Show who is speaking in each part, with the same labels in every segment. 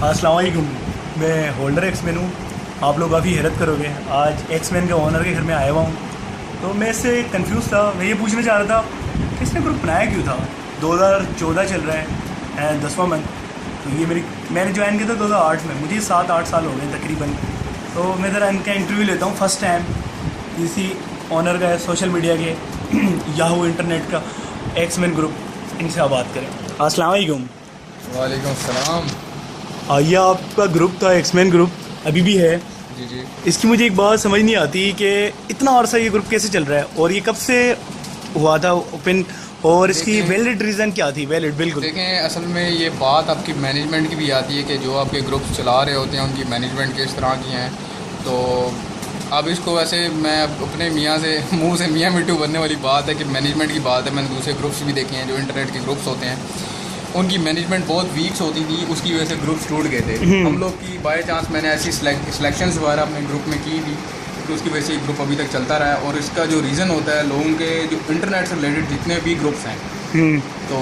Speaker 1: अस्सलाम वालेकुम। मैं होल्डर एक्समैन हूँ। आप लोग काफ़ी हैरत करोगे, आज एक्समैन के ओनर के घर में आया हुआ हूँ। तो मैं इससे कंफ्यूज था। मैं ये पूछना चाह रहा था कि इसने ग्रुप बनाया क्यों था। 2014 चल रहा है 10वां मंथ। तो ये मैंने ज्वाइन किया था 2008 में। मुझे 7-8 साल हो गए तकरीबन। तो मैं ज़रा इनका इंटरव्यू लेता हूँ फर्स्ट टाइम किसी ओनर का सोशल मीडिया के याहू इंटरनेट का एक्समैन ग्रुप। इनसे आप बात करें। अस्सलाम वालेकुम।
Speaker 2: वालेकुम सलाम।
Speaker 1: ये आपका ग्रुप था एक्समैन ग्रुप, अभी भी है?
Speaker 2: जी जी।
Speaker 1: इसकी मुझे एक बात समझ नहीं आती कि इतना अरसा ये ग्रुप कैसे चल रहा है और ये कब से हुआ था ओपन, और इसकी वैलिड रीज़न क्या थी? वैलिड बिल्कुल।
Speaker 2: देखें, असल में ये बात आपकी मैनेजमेंट की भी आती है कि जो आपके ग्रुप चला रहे होते हैं उनकी मैनेजमेंट किस तरह की हैं। तो अब इसको वैसे मैं अपने मियाँ से मुंह से मियाँ मिट्टू बनने वाली बात है कि मैनेजमेंट की बात है। मैंने दूसरे ग्रुप्स भी देखे हैं जो इंटरनेट के ग्रुप्स होते हैं, उनकी मैनेजमेंट बहुत वीक्स होती थी, उसकी वजह से ग्रुप्स टूट गए थे। हम लोग की बाय चांस मैंने ऐसी सिलेक्शंस वगैरह अपने ग्रुप में की थी, तो उसकी वजह से ग्रुप अभी तक चलता रहा है। और इसका जो रीज़न होता है, लोगों के जो इंटरनेट से रिलेटेड जितने भी ग्रुप्स हैं, तो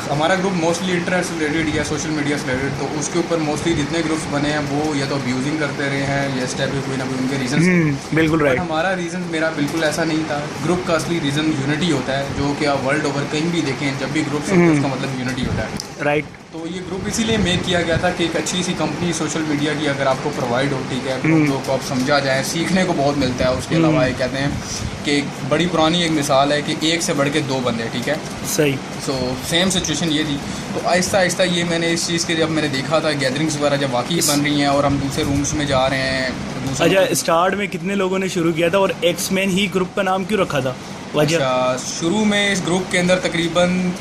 Speaker 2: हमारा ग्रुप मोस्टली इंटरनेट से रिलेटेड या सोशल मीडिया से रिलेटेड, तो उसके ऊपर मोस्टली जितने ग्रुप्स बने हैं वो या तो अब्यूजिंग करते रहे हैं या इस टाइप के कोई ना कोई उनके रीज़न।
Speaker 1: बिल्कुल राइट।
Speaker 2: हमारा रीज़न मेरा बिल्कुल ऐसा नहीं था। ग्रुप का असली रीज़न यूनिटी होता है, जो कि आप वर्ल्ड ओवर कहीं भी देखें, जब भी ग्रुप्स होते हैं उसका मतलब यूनिटी होता है।
Speaker 1: राइट।
Speaker 2: तो ये ग्रुप इसीलिए मेक किया गया था कि एक अच्छी सी कंपनी सोशल मीडिया की अगर आपको प्रोवाइड हो, ठीक है, लोगों को आप समझा जाए, सीखने को बहुत मिलता है। उसके अलावा ये कहते हैं कि एक बड़ी पुरानी एक मिसाल है कि एक से बढ़ के दो बंदे, ठीक है,
Speaker 1: सही।
Speaker 2: सो सेम सिचुएशन ये थी। तो आहिस्ता आहिस्ता ये मैंने इस चीज़ के जब मैंने देखा था गैदरिंग्स वगैरह जब वाकई बन रही हैं और हम दूसरे रूम्स में जा रहे हैं।
Speaker 1: अच्छा, स्टार्ट में कितने लोगों ने शुरू किया था और एक्समैन ही ग्रुप का नाम क्यों रखा था?
Speaker 2: अच्छा, शुरू में इस ग्रुप के अंदर तकरीबन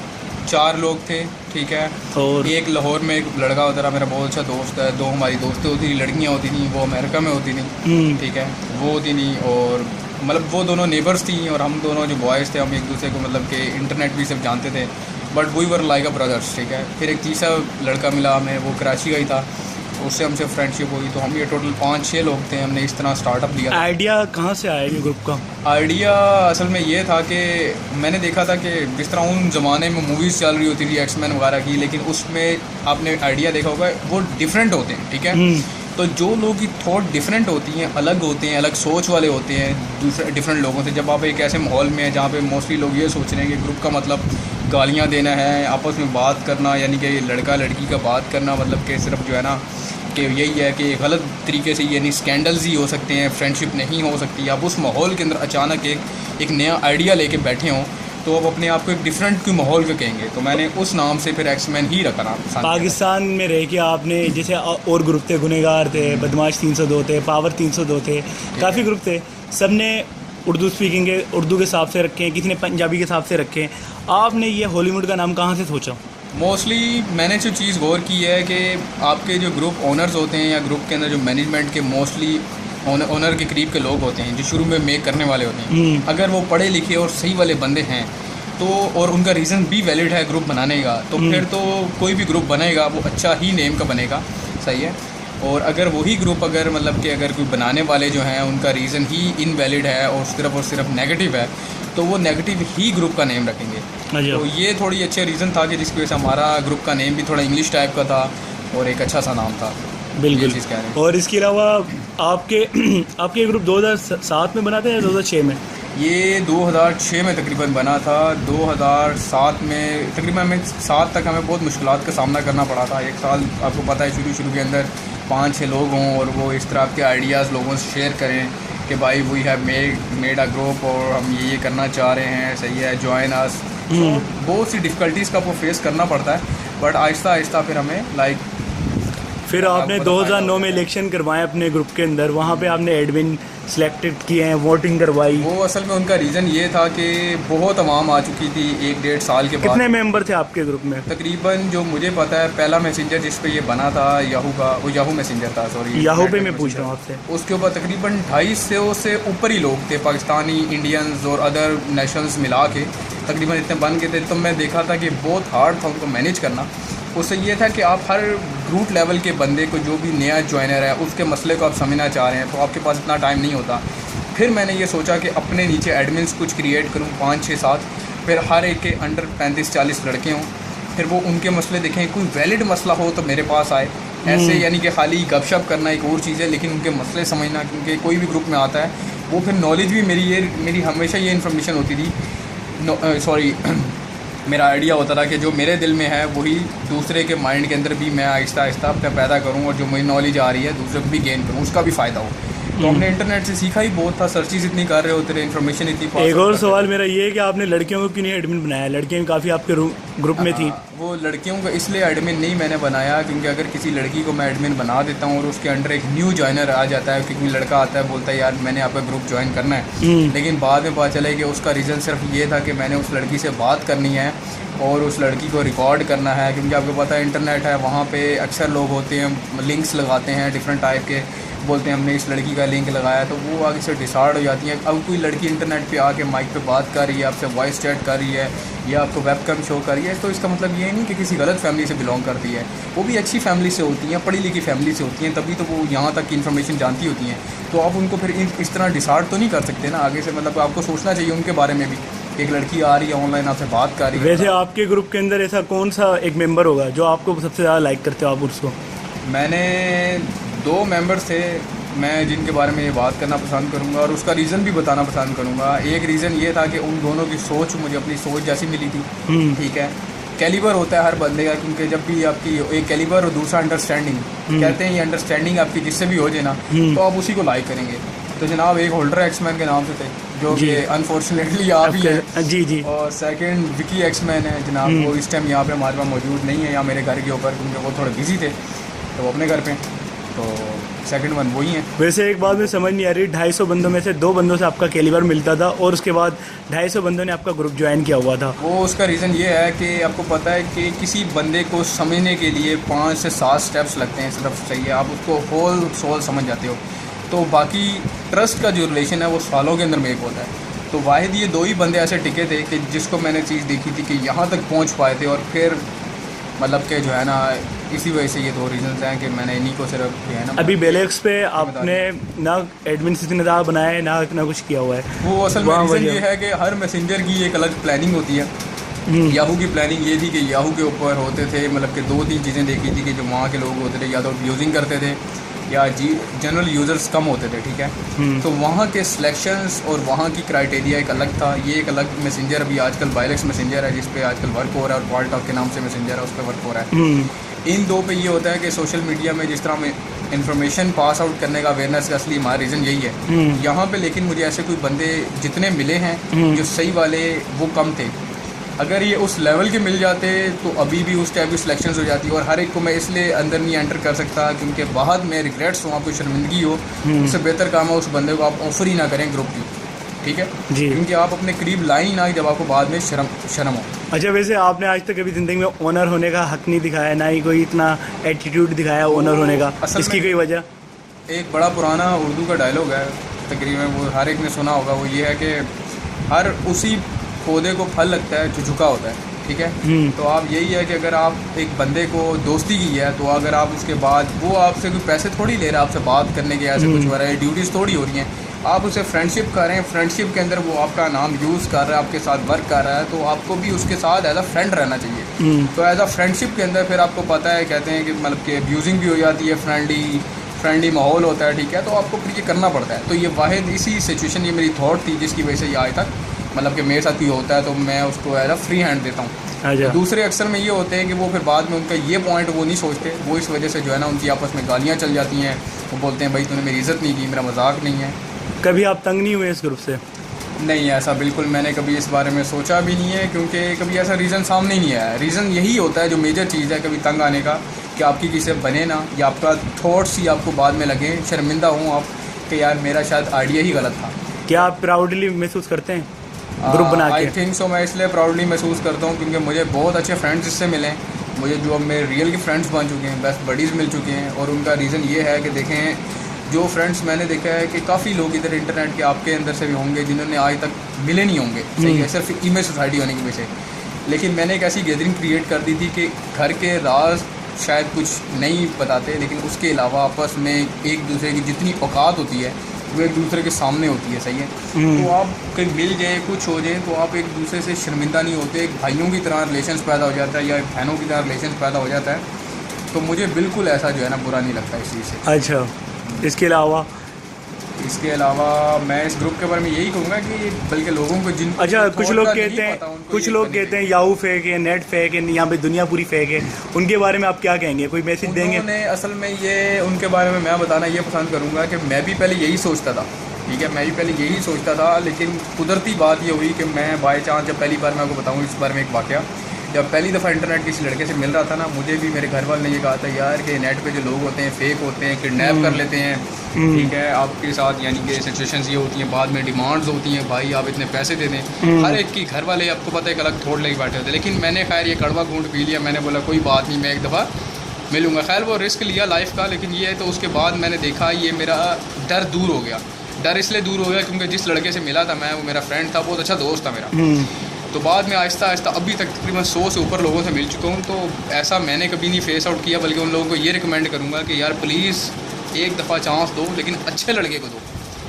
Speaker 2: 4 लोग थे, ठीक है।
Speaker 1: और
Speaker 2: एक लाहौर में एक लड़का होता रहा, मेरा बहुत अच्छा दोस्त है। 2 हमारी दोस्तें होती थी, लड़कियां होती थी, वो अमेरिका में होती थी, ठीक है, वो होती नहीं। और मतलब वो दोनों नेबर्स थी और हम दोनों जो बॉयज़ थे, हम एक दूसरे को मतलब कि इंटरनेट भी सब जानते थे, but we were like a brothers, ठीक है। फिर एक तीसरा लड़का मिला हमें, वो कराची का ही था, उससे हमसे फ्रेंडशिप हुई। तो हम ये टोटल 5-6 लोग थे। हमने इस तरह स्टार्टअप लिया।
Speaker 1: आइडिया कहाँ से आया ये ग्रुप का?
Speaker 2: आइडिया असल में ये था कि मैंने देखा था कि जिस तरह उन ज़माने में मूवीज़ चल रही होती थी एक्समैन वगैरह की, लेकिन उसमें आपने आइडिया देखा होगा वो डिफरेंट होते हैं, ठीक है। तो जो लोग की थॉट डिफरेंट होती हैं, अलग होते हैं, अलग सोच वाले होते हैं दूसरे डिफरेंट लोगों से। जब आप एक ऐसे माहौल में हैं जहाँ पे मोस्टली लोग ये सोच रहे हैं कि ग्रुप का मतलब गालियाँ देना है, आपस में बात करना, यानी कि लड़का लड़की का बात करना, मतलब कि सिर्फ जो है ना कि यही है कि गलत तरीके से, यानी स्कैंडल्स ही हो सकते हैं, फ्रेंडशिप नहीं हो सकती। आप उस माहौल के अंदर अचानक एक नया आइडिया लेके बैठे हों, तो आप अपने आप को एक डिफरेंट क्यों माहौल का कहेंगे। तो मैंने उस नाम से फिर एक्समैन ही रखा नाम।
Speaker 1: पाकिस्तान में रह के आपने जैसे और ग्रुप थे, गुनहगार थे, बदमाश 302 थे, पावर 302 थे, काफ़ी ग्रुप थे, सब ने उर्दू स्पीकिंग के उर्दू के हिसाब से रखे हैं, किसी ने पंजाबी के हिसाब से रखे हैं। आपने ये हॉलीवुड का नाम कहाँ से सोचा?
Speaker 2: मोस्टली मैंने जो चीज़ गौर की है कि आपके जो ग्रुप ओनर्स होते हैं या ग्रुप के अंदर जो मैनेजमेंट के मोस्टली ओनर के करीब के लोग होते हैं, जो शुरू में मेक करने वाले होते हैं, अगर वो पढ़े लिखे और सही वाले बंदे हैं तो, और उनका रीज़न भी वैलिड है ग्रुप बनाने का, तो फिर तो कोई भी ग्रुप बनेगा वो अच्छा ही नेम का बनेगा, सही है। और अगर वही ग्रुप अगर मतलब कि अगर कोई बनाने वाले जो हैं उनका रीज़न ही इनवैलिड है और सिर्फ नेगेटिव है, तो वो नेगेटिव ही ग्रुप का नेम रखेंगे। तो ये थोड़ी अच्छे रीज़न था कि जिसकी वजह से हमारा ग्रुप का नेम भी थोड़ा इंग्लिश टाइप का था और एक अच्छा सा नाम था।
Speaker 1: बिल्कुल। और इसके अलावा आपके ग्रुप 2007 में बना था या 2006 में?
Speaker 2: ये 2006 में तकरीबन बना था। 2007 में तकरीबन हमें 7 तक हमें बहुत मुश्किलात का सामना करना पड़ा था। एक साल आपको पता है शुरू के अंदर 5-6 लोग हों और वो इस तरह के आइडियाज़ लोगों से शेयर करें कि भाई we have made a group और हम ये करना चाह रहे हैं, सही है, ज्वाइन अस। बहुत सी डिफ़िकल्टीज़ का आपको फेस करना पड़ता है, बट आहिस्ता आहिस्ता फिर हमें
Speaker 1: फिर आपने 2009 में इलेक्शन करवाए अपने ग्रुप के अंदर, वहाँ पे आपने एडमिन सिलेक्टेड किए हैं, वोटिंग करवाई।
Speaker 2: वो असल में उनका रीज़न ये था कि बहुत आवाम आ चुकी थी 1-1.5 साल के बाद।
Speaker 1: कितने मेंबर थे आपके ग्रुप में?
Speaker 2: तकरीबन जो मुझे पता है पहला मैसेंजर जिस पे ये बना था याहू का, वो याहू मैसेंजर था, सॉरी
Speaker 1: याहू पे मैं पूछ रहा हूँ आपसे।
Speaker 2: उसके ऊपर तकरीबन 250 से ऊपर ही लोग थे, पाकिस्तानी, इंडियंस और अदर नेशनल्स मिला के तकरीबन इतने बन के थे। तो मैं देखा था कि बहुत हार्ड था उनको मैनेज करना। उससे ये था कि आप हर रूट लेवल के बंदे को, जो भी नया ज्वाइनर है, उसके मसले को आप समझना चाह रहे हैं, तो आपके पास इतना टाइम नहीं होता। फिर मैंने ये सोचा कि अपने नीचे एडमिन्स कुछ क्रिएट करूँ 5-6-7, फिर हर एक के अंडर 35-40 लड़के हों, फिर वो उनके मसले देखें, कोई वैलिड मसला हो तो मेरे पास आए, ऐसे यानी कि खाली गपशप करना एक और चीज़ है, लेकिन उनके मसले समझना, क्योंकि कोई भी ग्रुप में आता है वो फिर नॉलेज भी मेरी हमेशा ये इन्फॉर्मेशन होती थी, सॉरी मेरा आइडिया होता था कि जो मेरे दिल में है वही दूसरे के माइंड के अंदर भी मैं आहिस्ता आहिस्ता पैदा करूँ, और जो मेरी नॉलेज आ रही है दूसरे को भी गेन करूँ, उसका भी फ़ायदा हो। तो हमने इंटरनेट से सीखा ही बहुत था, सर्चेज इतनी कर रहे होते थे, इन्फॉर्मेशन इतनी
Speaker 1: एक और सवाल मेरा ये है कि आपने लड़कियों को क्यों नहीं एडमिन बनाया? लड़कियाँ काफ़ी आपके ग्रुप में थी।
Speaker 2: वो लड़कियों को इसलिए एडमिन नहीं मैंने बनाया क्योंकि अगर किसी लड़की को मैं एडमिन बना देता हूँ और उसके अंडर एक न्यू जॉइनर आ जाता है, क्योंकि लड़का आता है बोलता है यार मैंने आपका ग्रुप ज्वाइन करना है, लेकिन बाद में पता चले कि उसका रीज़न सिर्फ ये था कि मैंने उस लड़की से बात करनी है और उस लड़की को रिकॉर्ड करना है, क्योंकि आपको पता है इंटरनेट है, वहाँ पे अक्सर लोग होते हैं लिंक्स लगाते हैं डिफरेंट टाइप के, बोलते हैं हमने इस लड़की का लिंक लगाया, तो वो आगे से डिसाइड हो जाती है। अब कोई लड़की इंटरनेट पे आके माइक पे बात कर रही है, आपसे वॉइस चैट कर रही है या आपको वेबकैम शो कर रही है, तो इसका मतलब ये नहीं कि किसी गलत फैमिली से बिलोंग करती है, वो भी अच्छी फैमिली से होती हैं, पढ़ी लिखी फैमिली से होती हैं, तभी तो वो यहाँ तक की इन्फॉर्मेशन जानती होती हैं। तो आप उनको फिर इस तरह डिसाइड तो नहीं कर सकते ना आगे से, मतलब आपको सोचना चाहिए उनके बारे में भी। एक लड़की आ रही है ऑनलाइन आपसे बात कर रही है।
Speaker 1: वैसे आपके ग्रुप के अंदर ऐसा कौन सा एक मेंबर होगा जो आपको सबसे ज़्यादा लाइक करते हो आप उसको?
Speaker 2: मैंने 2 मेंबर्स थे मैं जिनके बारे में ये बात करना पसंद करूँगा और उसका रीज़न भी बताना पसंद करूँगा। एक रीज़न ये था कि उन दोनों की सोच मुझे अपनी सोच जैसी मिली थी, ठीक है। कैलिबर होता है हर बंदे का, क्योंकि जब भी आपकी एक कैलिबर और दूसरा अंडरस्टैंडिंग, कहते हैं ये अंडरस्टैंडिंग आपकी जिससे भी हो जाए ना तो आप उसी को लाइक करेंगे। तो जनाब एक होल्डर एक्समैन के नाम से थे जो कि अनफॉर्चुनेटली आप ही है
Speaker 1: जी जी,
Speaker 2: और सेकंड विकी एक्समैन है जनाब, वो इस टाइम यहाँ पे हमारे पास मौजूद नहीं है, यहाँ मेरे घर के ऊपर, क्योंकि वो थोड़े बिजी थे तो वो अपने घर पे, तो सेकंड वन वही है।
Speaker 1: वैसे एक बात में समझ नहीं आ रही, 250 बंदों में से 2 बंदों से आपका कैलिबर मिलता था और उसके बाद 250 बंदों ने आपका ग्रुप ज्वाइन किया हुआ था।
Speaker 2: वो उसका रीज़न ये है कि आपको पता है कि किसी बंदे को समझने के लिए 5 से 7 स्टेप्स लगते हैं सिर्फ, सही है, आप उसको होल सोल समझ जाते हो। तो बाकी ट्रस्ट का जो रिलेशन है वो सालों के अंदर मेक होता है। तो वाहिद ये 2 ही बंदे ऐसे टिके थे कि जिसको मैंने चीज़ देखी थी कि यहाँ तक पहुँच पाए थे, और फिर मतलब कि जो है ना इसी वजह से ये 2 रीजंस हैं कि मैंने इन्हीं को सिर्फ जो है ना।
Speaker 1: अभी बेलेक्स पे आपने ना एडमिन से ज़्यादा बनाया है ना इतना कुछ किया हुआ है।
Speaker 2: वो असल में रीज़न ये है कि हर मैसेंजर की एक अलग प्लानिंग होती है। याहू की प्लानिंग ये थी कि याहू के ऊपर होते थे, मतलब कि 2-3 चीज़ें देखी थी कि जो वहाँ के लोग होते थे या तो यूजिंग करते थे या जनरल यूज़र्स कम होते थे, ठीक है। तो वहाँ के सिलेक्शंस और वहाँ की क्राइटेरिया एक अलग था। ये एक अलग मैसेंजर अभी आजकल बायलेक्स मैसेंजर है जिस पे आजकल वर्क हो रहा है, और वॉल टॉक के नाम से मैसेंजर है उस पर वर्क हो रहा है। इन 2 पे ये होता है कि सोशल मीडिया में जिस तरह में इन्फॉर्मेशन पास आउट करने का अवेयरनेस का असली हमारा रीज़न यही है। यहाँ पे लेकिन मुझे ऐसे कोई बंदे जितने मिले हैं जो सही वाले वो कम थे। अगर ये उस लेवल के मिल जाते तो अभी भी उस टाइप की सिलेक्शंस हो जाती, और हर एक को मैं इसलिए अंदर नहीं एंटर कर सकता क्योंकि बाद में रिग्रेट्स हो, आपको शर्मिंदगी हो, उससे बेहतर काम है उस बंदे को आप ऑफर ही ना करें ग्रुप की, ठीक है जी। क्योंकि आप अपने करीब लाए ही ना जब आपको बाद में शर्म हो।
Speaker 1: अच्छा, वैसे आपने आज तक कभी ज़िंदगी में ओनर होने का हक नहीं दिखाया, ना ही कोई इतना एटीट्यूड दिखाया ओनर होने का, इसकी कोई वजह?
Speaker 2: एक बड़ा पुराना उर्दू का डायलॉग है, तकरीबन वो हर एक ने सुना होगा, वो ये है कि हर उसी पौधे को फल लगता है जो झुका होता है, ठीक है। तो आप यही है कि अगर आप एक बंदे को दोस्ती की है तो अगर आप उसके बाद वो आपसे कोई पैसे थोड़ी ले रहा है आपसे बात करने के, ऐसे कुछ हो रहा है, ड्यूटीज़ थोड़ी हो रही हैं, आप उसे फ्रेंडशिप कर रहे हैं, फ्रेंडशिप के अंदर वो आपका नाम यूज़ कर रहा है, आपके साथ वर्क कर रहा है, तो आपको भी उसके साथ एज अ फ्रेंड रहना चाहिए। तो एज अ फ्रेंडशिप के अंदर फिर आपको पता है, कहते हैं कि मतलब कि अब्यूजिंग भी हो जाती है, फ्रेंडली माहौल होता है, ठीक है। तो आपको फिर ये करना पड़ता है। तो ये वाहिद इसी सिचुएशन, ये मेरी थॉट थी जिसकी वजह से ये आज तक मतलब कि मेरे साथ ही होता है तो मैं उसको एज अ फ्री हैंड देता हूँ। दूसरे अक्सर में ये होते हैं कि वो फिर बाद में उनका ये पॉइंट वो नहीं सोचते, वो इस वजह से जो है ना उनकी आपस में गालियाँ चल जाती हैं, वो बोलते हैं भाई तूने मेरी इज़्ज़त नहीं की, मेरा मजाक नहीं है।
Speaker 1: कभी आप तंग नहीं हुए इस ग्रुप से?
Speaker 2: नहीं, ऐसा बिल्कुल मैंने कभी इस बारे में सोचा भी नहीं है, क्योंकि कभी ऐसा रीज़न सामने ही नहीं आया। रीज़न यही होता है जो मेजर चीज़ है कभी तंग आने का, कि आपकी किसी से बने ना, या आपका थॉट्स ही आपको बाद में लगे, शर्मिंदा हों आप कि यार मेरा शायद आइडिया ही गलत था।
Speaker 1: क्या आप प्राउडली महसूस करते हैं ग्रुप बना के?
Speaker 2: आई थिंक सो, मैं इसलिए प्राउडली महसूस करता हूँ क्योंकि मुझे बहुत अच्छे फ्रेंड्स इससे मिले, मुझे जो अब मेरे रियल के फ्रेंड्स बन चुके हैं, बेस्ट बडीज़ मिल चुके हैं। और उनका रीज़न ये है कि देखें, जो फ्रेंड्स मैंने देखा है कि काफ़ी लोग इधर इंटरनेट के आपके अंदर से भी होंगे जिन्होंने आज तक मिले नहीं होंगे, सही है, सिर्फ ईमेल सोसाइटी होने की वजह से। लेकिन मैंने एक ऐसी गैदरिंग क्रिएट कर दी थी कि घर के राज शायद कुछ नहीं बताते, लेकिन उसके अलावा आपस में एक दूसरे की जितनी औकात होती है वो एक दूसरे के सामने होती है, सही है। तो आप कहीं मिल जाए, कुछ हो जाए, तो आप एक दूसरे से शर्मिंदा नहीं होते, एक भाइयों की तरह रिलेशंस पैदा हो जाता है या एक बहनों की तरह रिलेशंस पैदा हो जाता है। तो तो मुझे बिल्कुल ऐसा जो है ना बुरा नहीं लगता इस चीज़ से।
Speaker 1: अच्छा, इसके अलावा
Speaker 2: मैं इस ग्रुप के बारे में यही कहूँगा कि बल्कि लोगों को जिन
Speaker 1: अच्छा, कुछ लोग कहते हैं याहू फेक है, नेट फेक है, यहाँ पे दुनिया पूरी फेक है, उनके बारे में आप क्या कहेंगे? कोई मैसेज देंगे?
Speaker 2: उन्होंने असल में ये उनके बारे में मैं बताना ये पसंद करूँगा कि मैं भी पहले यही सोचता था, ठीक है, मैं भी पहले यही सोचता था, लेकिन कुदरती बात ये हुई कि मैं बाई चांस जब पहली बार मैं आपको बताऊँ इस बारे में एक वाक़या, जब पहली दफ़ा इंटरनेट किसी लड़के से मिल रहा था ना, मुझे भी मेरे घर वाले ने ये कहा था यार कि नेट पे जो लोग होते हैं फेक होते हैं, किडनैप कर लेते हैं, ठीक है, आपके साथ यानी कि सिचुएशंस ये होती हैं, बाद में डिमांड्स होती हैं, भाई आप इतने पैसे दे दें, हर एक की घर वाले आपको पता है एक अलग थोड़ लेके बैठे होते। लेकिन मैंने खैर ये कड़वा घूंट पी लिया, मैंने बोला कोई बात नहीं, मैं एक दफ़ा मिलूँगा। खैर वो रिस्क लिया लाइफ का, लेकिन ये है तो उसके बाद मैंने देखा ये मेरा डर दूर हो गया। डर इसलिए दूर हो गया क्योंकि जिस लड़के से मिला था मैं, वो मेरा फ्रेंड था, बहुत अच्छा दोस्त था मेरा। तो बाद में आहिस्ता आहिस्ता अभी तक तकरीबन 100 से ऊपर लोगों से मिल चुका हूँ, तो ऐसा मैंने कभी नहीं फेस आउट किया, बल्कि उन लोगों को ये रिकमेंड करूँगा कि यार प्लीज़ एक दफ़ा चांस दो, लेकिन अच्छे लड़के को दो।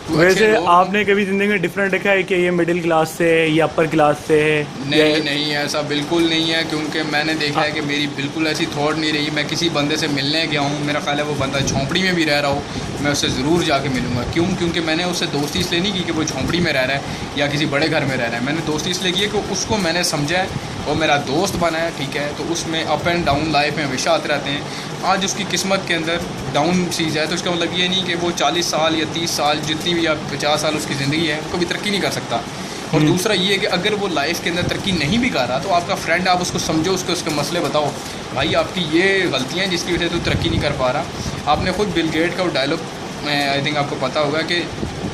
Speaker 1: वैसे आपने कभी ज़िंदगी में डिफरेंट देखा है कि ये मिडिल क्लास से है या अपर क्लास से है?
Speaker 2: नहीं नहीं, ऐसा बिल्कुल नहीं है, क्योंकि मैंने देखा है कि मेरी बिल्कुल ऐसी थॉट नहीं रही। मैं किसी बंदे से मिलने गया हूँ, मेरा ख्याल है वो बंदा झोंपड़ी में भी रह रहा हो, मैं उससे ज़रूर जाके मिलूँगा। क्यों? क्योंकि मैंने उससे दोस्ती इसलिए नहीं की कि वो झोंपड़ी में रह रहा है या किसी बड़े घर में रह रहा है, मैंने दोस्ती इसलिए की है कि उसको मैंने समझा है, वो मेरा दोस्त बना है, ठीक है, तो उसमें अप एंड डाउन लाइफ में हमेशा आते रहते हैं। आज उसकी किस्मत के अंदर डाउन चीज़ है, तो इसका मतलब ये नहीं कि वो 40 साल या 30 साल जितनी भी या 50 साल उसकी ज़िंदगी है, वो कभी तरक्की नहीं कर सकता। और दूसरा ये है कि अगर वो लाइफ के अंदर तरक्की नहीं भी कर रहा, तो आपका फ्रेंड, आप उसको समझो, उसके मसले बताओ, भाई आपकी ये गलतियाँ हैं जिसकी वजह से तू तरक्की नहीं कर पा रहा। आपने खुद बिल गेट का वो डायलॉग मैं आई थिंक आपको पता होगा कि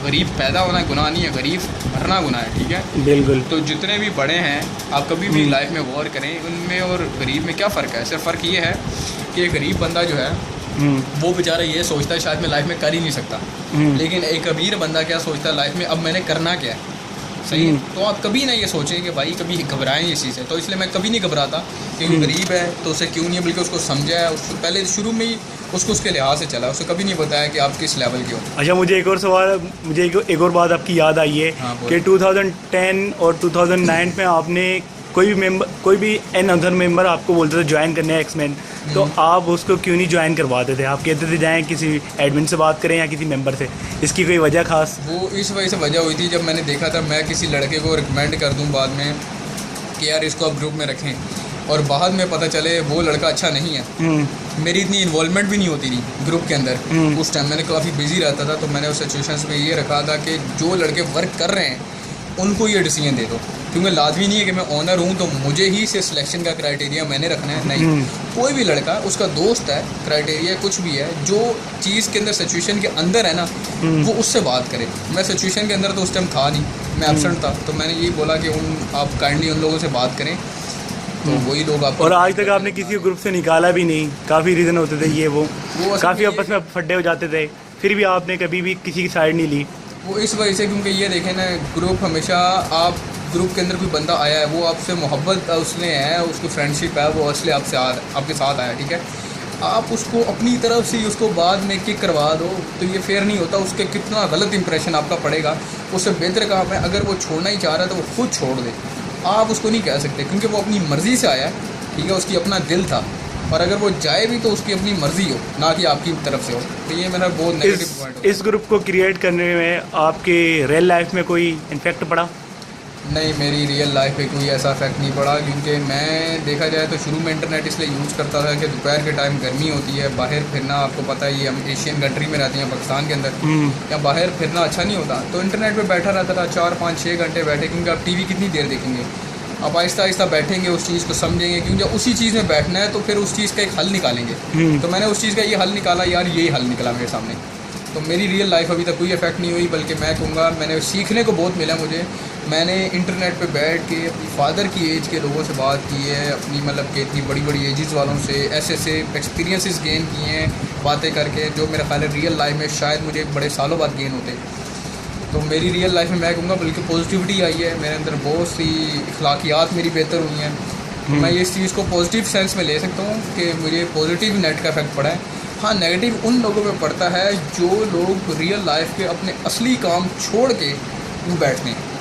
Speaker 2: गरीब पैदा होना गुनाह नहीं है, गरीब मरना गुनाह है, ठीक है।
Speaker 1: बिल्कुल।
Speaker 2: तो जितने भी बड़े हैं आप कभी भी लाइफ में गौर करें, उनमें और गरीब में क्या फ़र्क है। सिर्फ फ़र्क ये है कि एक गरीब बंदा जो है वो बेचारा ये सोचता है शायद मैं लाइफ में कर ही नहीं सकता, लेकिन एक अमीर बंदा क्या सोचता है लाइफ में, अब मैंने करना क्या है, सही है। तो आप कभी ना ये सोचें कि भाई कभी घबराएं इस चीज़ से। तो इसलिए मैं कभी नहीं घबराता कि वो गरीब है तो उसे क्यों नहीं है, बल्कि उसको समझा है, उसको पहले शुरू में ही उसको उसके लिहाज से चला, उसे कभी नहीं बताया कि आप किस लेवल के हो।
Speaker 1: अच्छा, मुझे एक और सवाल, मुझे एक और बात आपकी याद आई है कि 2010 और 2009 में आपने कोई भी एन अदर मेंबर आपको बोलते थे ज्वाइन करने है एक्समैन, तो आप उसको क्यों नहीं ज्वाइन करवाते थे? आप कहते थे जाएं किसी एडमिन से बात करें या किसी मेंबर से, इसकी कोई वजह खास?
Speaker 2: वो इस वजह से वजह हुई थी, जब मैंने देखा था मैं किसी लड़के को रिकमेंड कर दूं बाद में कि यार इसको आप ग्रुप में रखें, और बाद में पता चले वो लड़का अच्छा नहीं है, मेरी इतनी इन्वॉल्वमेंट भी नहीं होती थी ग्रुप के अंदर। उस टाइम मैंने काफ़ी बिजी रहता था, तो मैंने उस सिचुएशंस में ये रखा था कि जो लड़के वर्क कर रहे हैं उनको ये डिसीजन दे दो, क्योंकि लाजमी नहीं है कि मैं ऑनर हूँ तो मुझे ही से सिलेक्शन का क्राइटेरिया मैंने रखना है, नहीं। कोई भी लड़का उसका दोस्त है, क्राइटेरिया कुछ भी है, जो चीज़ के अंदर सिचुएशन के अंदर है ना, वो उससे बात करे। मैं सिचुएशन के अंदर तो उस टाइम था नहीं, मैं एब्सेंट था, तो मैंने यही बोला कि आप काइंडली उन लोगों से बात करें, तो वही लोग आप।
Speaker 1: और आज तक आपने किसी ग्रुप से निकाला भी नहीं? काफ़ी रीज़न होते थे ये वो काफ़ी आपस में फड्डे हो जाते थे, फिर भी आपने कभी भी किसी की साइड नहीं ली?
Speaker 2: वो इस वजह से क्योंकि ये देखें ना, ग्रुप हमेशा, आप ग्रुप के अंदर कोई बंदा आया है, वो आपसे मोहब्बत उसने है, उसकी फ्रेंडशिप है, वो असली आपके साथ आया, ठीक है, आप उसको अपनी तरफ से उसको बाद में किक करवा दो तो ये फेयर नहीं होता। उसके कितना गलत इंप्रेशन आपका पड़ेगा। उससे बेहतर काम है अगर वो छोड़ना ही चाह रहा है तो वो खुद छोड़ दे, आप उसको नहीं कह सकते, क्योंकि वो अपनी मर्ज़ी से आया है, ठीक है, उसकी अपना दिल था, और अगर वो जाए भी तो उसकी अपनी मर्ज़ी हो, ना कि आपकी तरफ से हो। तो ये मेरा बहुत नेगेटिव पॉइंट है।
Speaker 1: इस ग्रुप को क्रिएट करने में आपके रियल लाइफ में कोई इम्फेक्ट पड़ा?
Speaker 2: नहीं, मेरी रियल लाइफ पे कोई ऐसा इफेक्ट नहीं पड़ा, क्योंकि मैं देखा जाए तो शुरू में इंटरनेट इसलिए यूज़ करता था कि दोपहर के टाइम गर्मी होती है, बाहर फिरना, आपको पता है ये हम एशियन कंट्री में रहते हैं पाकिस्तान के अंदर, या बाहर फिरना अच्छा नहीं होता, तो इंटरनेट पे बैठा रहता था 4, 5, 6 घंटे बैठे, क्योंकि आप टीवी कितनी देर देखेंगे, आप आहिस्ता आहिस्ता बैठेंगे, उस चीज़ को समझेंगे, क्योंकि जब उसी चीज़ में बैठना है तो फिर उस चीज़ का एक हल निकालेंगे। तो मैंने उस चीज़ का ये हल निकाला, यार यही हल निकला मेरे सामने। तो मेरी रियल लाइफ अभी तक कोई इफेक्ट नहीं हुई, बल्कि मैं कहूँगा मैंने सीखने को बहुत मिला मुझे। मैंने इंटरनेट पे बैठ के अपनी फादर की एज के लोगों से बात की है, अपनी मतलब कि इतनी बड़ी बड़ी एजेस वालों से ऐसे एक्सपीरियंसेस गेन किए हैं बातें करके, जो मेरा ख्याल है रियल लाइफ में शायद मुझे बड़े सालों बाद गेन होते। तो मेरी रियल लाइफ में मैं कहूँगा बल्कि पॉजिटिविटी आई है, मेरे अंदर बहुत सी अखलाकियात मेरी बेहतर हुई हैं। तो मैं इस चीज़ को पॉजिटिव सेंस में ले सकता हूँ कि मुझे पॉजिटिव नेट का इफेक्ट पड़ा है। हाँ, नेगेटिव उन लोगों पे पड़ता है जो लोग रियल लाइफ के अपने असली काम छोड़ के यूँ बैठते हैं,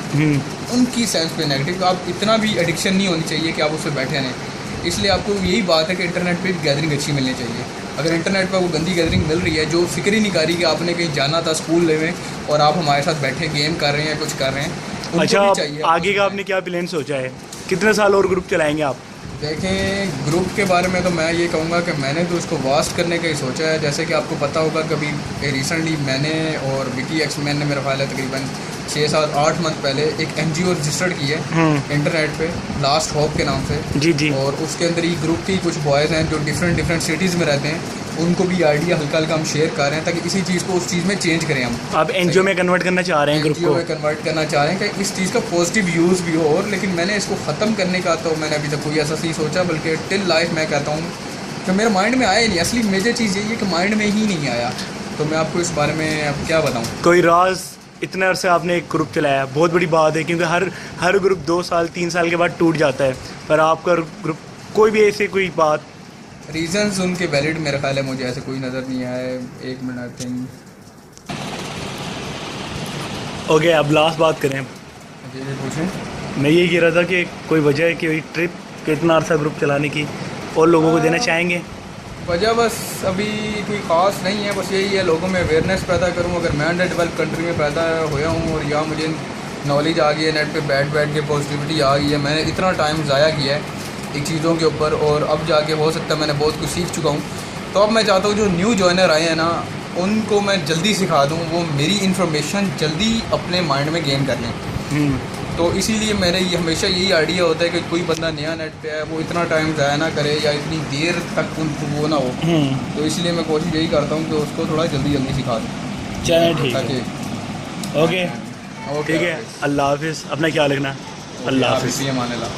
Speaker 2: उनकी सेंस पे नेगेटिव। आप इतना भी एडिक्शन नहीं होनी चाहिए कि आप उस पर बैठे रहें। इसलिए आपको यही बात है कि इंटरनेट पे गैदरिंग अच्छी मिलनी चाहिए। अगर इंटरनेट पर वो गंदी गैदरिंग मिल रही है, जो फिक्र ही नहीं कर रही कि आपने कहीं जाना था स्कूल में और आप हमारे साथ बैठे गेम कर रहे हैं, कुछ कर रहे हैं, उनको
Speaker 1: अच्छा,
Speaker 2: भी
Speaker 1: आप
Speaker 2: चाहिए।
Speaker 1: आगे का आपने क्या प्लान सोचा है? कितने साल और ग्रुप चलाएंगे आप?
Speaker 2: देखें, ग्रुप के बारे में तो मैं ये कहूँगा कि मैंने तो उसको वास्ट करने का ही सोचा है। जैसे कि आपको पता होगा कभी रिसेंटली मैंने और विकी एक्समैन ने, मेरा ख्याल है तकरीबन 6-7-8 मंथ पहले एक NGO रजिस्टर्ड की है इंटरनेट पे, लास्ट होप के नाम से।
Speaker 1: जी जी।
Speaker 2: और उसके अंदर ही ग्रुप की कुछ बॉयज़ हैं जो डिफरेंट सिटीज़ में रहते हैं, उनको भी आइडिया हल्का हल्का हम शेयर कर रहे हैं ताकि इसी चीज़ को उस चीज़ में चेंज करें हम।
Speaker 1: आप NGO में कन्वर्ट करना चाह रहे हैं ग्रुप
Speaker 2: NGO
Speaker 1: को?
Speaker 2: में कन्वर्ट करना चाह रहे हैं कि इस चीज़ का पॉजिटिव यूज़ भी हो। और लेकिन मैंने इसको ख़त्म करने का तो मैंने अभी तक कोई ऐसा नहीं सोचा, बल्कि टिल लाइफ मैं कहता हूँ कि मेरे माइंड में आया ही नहीं। असली मेजर चीज़ यही है कि माइंड में ही नहीं आया। तो मैं आपको इस बारे में अब क्या बताऊँ।
Speaker 1: कोई राज? इतने अरसे आपने एक ग्रुप चलाया, बहुत बड़ी बात है, क्योंकि हर ग्रुप 2 साल 3 साल के बाद टूट जाता है, पर आपका ग्रुप कोई भी ऐसी कोई बात?
Speaker 2: रीजंस उनके वैलिड मेरा ख्याल है, मुझे ऐसे कोई नज़र नहीं आया है। 1 मिनट आई थिंक।
Speaker 1: ओके, अब लास्ट बात करें।
Speaker 2: जी पूछें।
Speaker 1: मैं ये कह रहा था कि कोई वजह है कि ट्रिप कितना अरसा ग्रुप चलाने की और लोगों को देना चाहेंगे?
Speaker 2: वजह बस अभी कोई ख़ास नहीं है, बस यही है लोगों में अवेयरनेस पैदा करूँ। अगर मैं अंडर डेवलप कंट्री में पैदा होया हूँ और यहाँ मुझे नॉलेज आ गई है, नेट पे बैठ के पॉजिटिविटी आ गई है, मैंने इतना टाइम ज़ाया किया है एक चीज़ों के ऊपर, और अब जाके हो सकता है मैंने बहुत कुछ सीख चुका हूँ। तो अब मैं चाहता हूँ जो न्यू जॉइनर आए हैं ना, उनको मैं जल्दी सिखा दूँ, वो मेरी इन्फॉर्मेशन जल्दी अपने माइंड में गेन कर लें। तो इसीलिए मेरा ये हमेशा यही आइडिया होता है कि कोई बंदा नया नेट पे है, वो इतना टाइम ज़ाया ना करे या इतनी देर तक उनको वो ना हो। तो इसलिए मैं कोशिश यही करता हूँ कि उसको थोड़ा जल्दी सिखा दूँ।
Speaker 1: चलिए ठीक
Speaker 2: ताकि
Speaker 1: है। ओके ठीक है, अल्लाह हाफिज़, अपना ख्याल रखना। अल्लाह हाफिज़।
Speaker 2: मान ला।